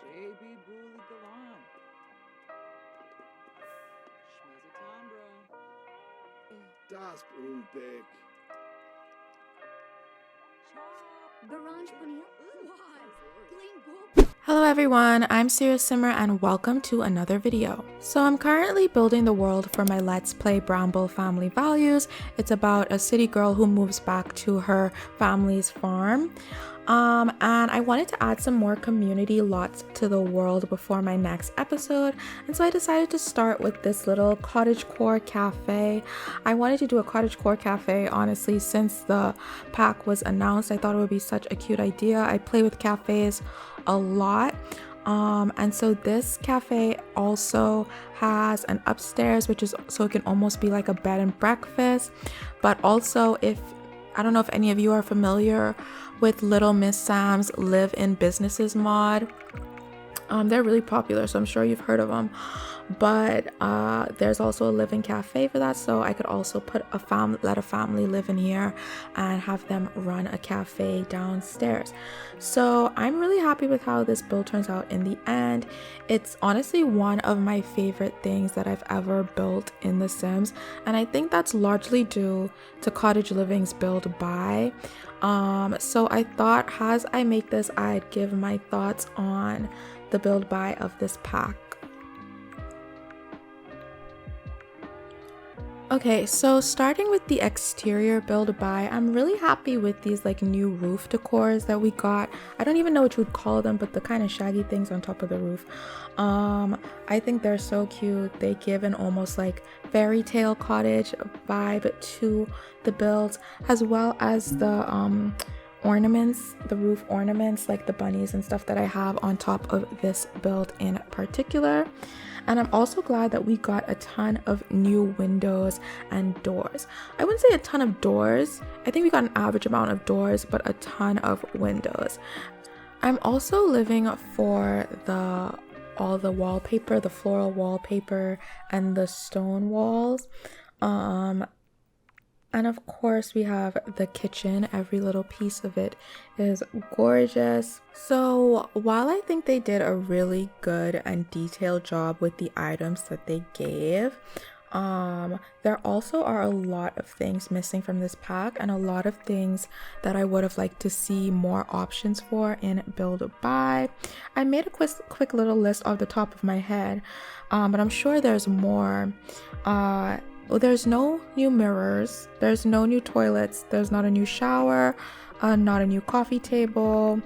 Baby bully galant. Schmazatambra. Das Brunbeck. Hello everyone, I'm Sierra Simmer and welcome to another video. So I'm currently building the world for my Let's Play Bramble Family Values. It's about a city girl who moves back to her family's farm. And I wanted to add some more community lots to the world before my next episode, and so I decided to start with this little Cottagecore cafe. I wanted to do a Cottagecore cafe honestly since the pack was announced. I thought it would be such a cute idea. I play with cafes a lot. And so this cafe also has an upstairs, which is so it can almost be like a bed and breakfast. But also, if I don't know if any of you are familiar with Little Miss Sam's Live in Businesses mod. They're really popular, so I'm sure you've heard of them. But there's also a living cafe for that, so I could also put let a family live in here and have them run a cafe downstairs. So I'm really happy with how this build turns out in the end. It's honestly one of my favorite things that I've ever built in The Sims, and I think that's largely due to Cottage Living's build buy. So I thought as I make this, I'd give my thoughts on the build buy of this pack. Okay, so starting with the exterior build buy, I'm really happy with these like new roof decors that we got. I don't even know what you would call them, but the kind of shaggy things on top of the roof. I think they're so cute. They give an almost like fairy tale cottage vibe to the builds, as well as the ornaments, the roof ornaments, like the bunnies and stuff that I have on top of this build in particular. And I'm also glad that we got a ton of new windows and doors. I wouldn't say a ton of doors. I think we got an average amount of doors, but a ton of windows. I'm also living for all the wallpaper, the floral wallpaper and the stone walls. And of course we have the kitchen. Every little piece of it is gorgeous. So while I think they did a really good and detailed job with the items that they gave, there also are a lot of things missing from this pack and a lot of things that I would have liked to see more options for in build buy. I made a quick little list off the top of my head, but I'm sure there's more. There's no new mirrors, there's no new toilets, there's not a new shower, not a new coffee table,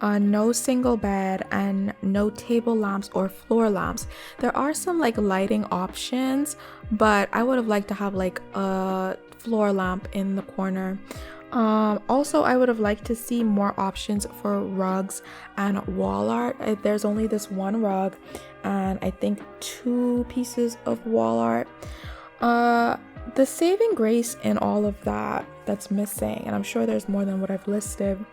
no single bed, and no table lamps or floor lamps. There are some like lighting options, but I would have liked to have like a floor lamp in the corner. Also, I would have liked to see more options for rugs and wall art. There's only this one rug and I think 2 pieces of wall art. The saving grace in all of that's missing, and I'm sure there's more than what I've listed,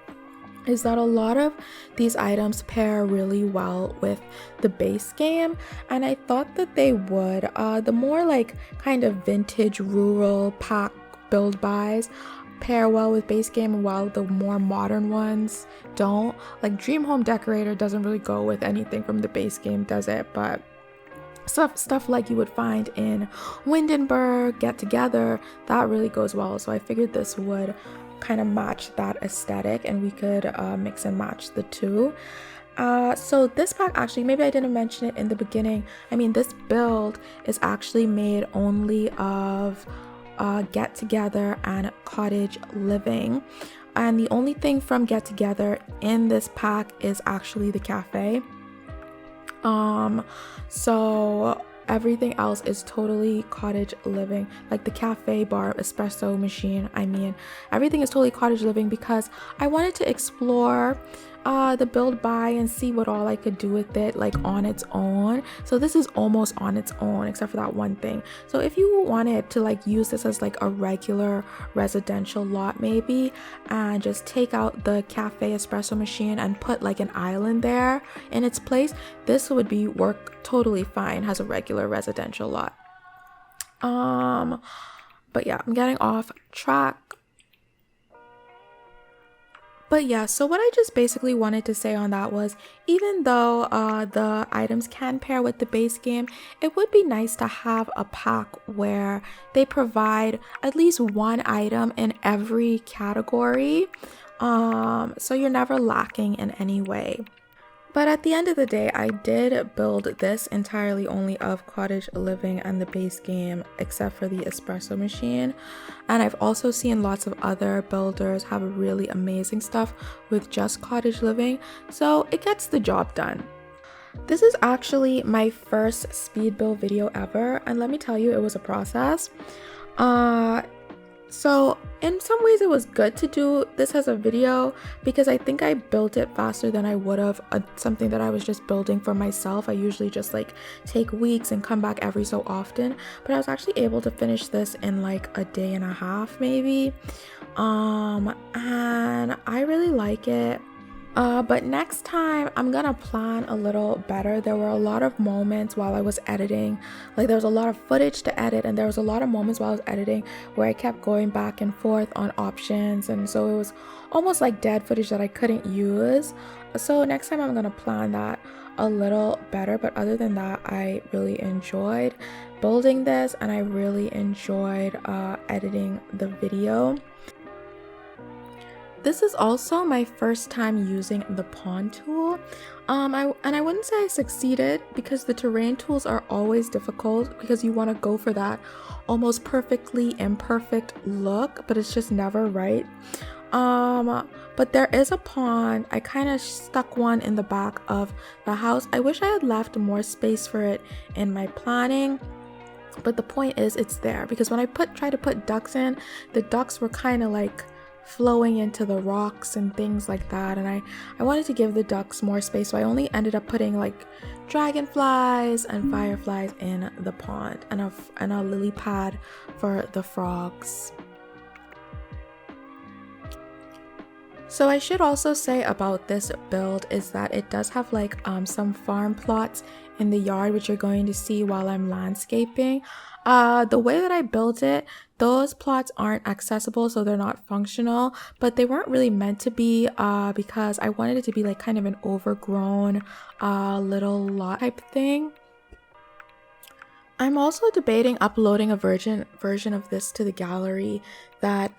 is that a lot of these items pair really well with the base game, and I thought that they would. The more like kind of vintage rural pack build buys pair well with base game, while the more modern ones don't. Like Dream Home Decorator doesn't really go with anything from the base game, does it? But stuff like you would find in Windenburg, Get Together, that really goes well. So I figured this would kind of match that aesthetic and we could mix and match the two. So this pack, actually, maybe I didn't mention it in the beginning. I mean, this build is actually made only of Get Together and Cottage Living. And the only thing from Get Together in this pack is actually the cafe. So everything else is totally Cottage Living, like the cafe, bar, espresso machine. I mean, everything is totally Cottage Living because I wanted to explore the build buy and see what all I could do with it like on its own. So this is almost on its own except for that one thing. So if you wanted to like use this as like a regular residential lot maybe, and just take out the cafe espresso machine and put like an island there in its place, this would work totally fine as a regular residential lot. But yeah, I'm getting off track. But yeah, so what I just basically wanted to say on that was, even though the items can pair with the base game, it would be nice to have a pack where they provide at least one item in every category, so you're never lacking in any way. But at the end of the day, I did build this entirely only of Cottage Living and the base game, except for the espresso machine. And I've also seen lots of other builders have really amazing stuff with just Cottage Living, so it gets the job done. This is actually my first speed build video ever, and let me tell you, it was a process. So in some ways it was good to do this as a video because I think I built it faster than I would have something that I was just building for myself. I usually just like take weeks and come back every so often, but I was actually able to finish this in like a day and a half maybe, and I really like it. But next time I'm gonna plan a little better. There were a lot of moments while I was editing, like there was a lot of footage to edit, and there was a lot of moments while I was editing where I kept going back and forth on options, and so it was almost like dead footage that I couldn't use. So next time I'm gonna plan that a little better. But other than that, I really enjoyed building this, and I really enjoyed editing the video. This is also my first time using the pawn tool, and I wouldn't say I succeeded because the terrain tools are always difficult because you want to go for that almost perfectly imperfect look, but it's just never right. But there is a pawn. I kind of stuck one in the back of the house. I wish I had left more space for it in my planning. But the point is, it's there because when I tried to put ducks in, the ducks were kind of like flowing into the rocks and things like that, and I wanted to give the ducks more space, so I only ended up putting like dragonflies and fireflies in the pond and a lily pad for the frogs. So I should also say about this build is that it does have like some farm plots in the yard, which you're going to see while I'm landscaping. The way that I built it, those plots aren't accessible, so they're not functional, but they weren't really meant to be because I wanted it to be like kind of an overgrown little lot type thing. I'm also debating uploading a version of this to the gallery that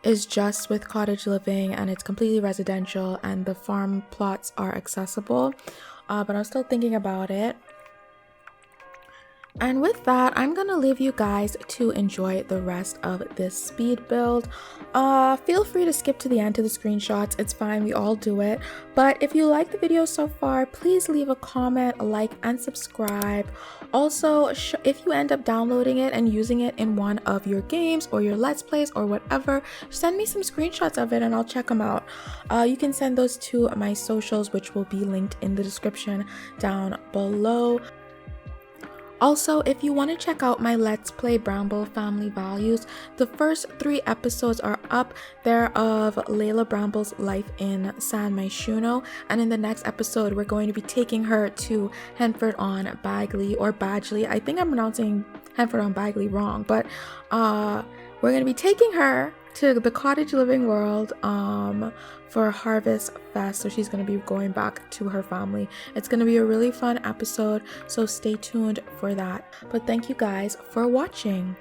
is just with Cottage Living, and it's completely residential and the farm plots are accessible, but I'm still thinking about it. And with that, I'm gonna leave you guys to enjoy the rest of this speed build. Feel free to skip to the end to the screenshots, it's fine, we all do it. But if you like the video so far, please leave a comment, a like, and subscribe. Also, if you end up downloading it and using it in one of your games or your Let's Plays or whatever, send me some screenshots of it and I'll check them out. You can send those to my socials, which will be linked in the description down below. Also, if you want to check out my Let's Play Bramble Family Values, the first 3 episodes are up. They're of Layla Bramble's life in San Myshuno, and in the next episode, we're going to be taking her to Henford on Bagley, or Badgley. I think I'm pronouncing Henford on Bagley wrong, but we're going to be taking her to the Cottage Living world for Harvest Fest, so she's going to be going back to her family. It's going to be a really fun episode, so stay tuned for that. But thank you guys for watching.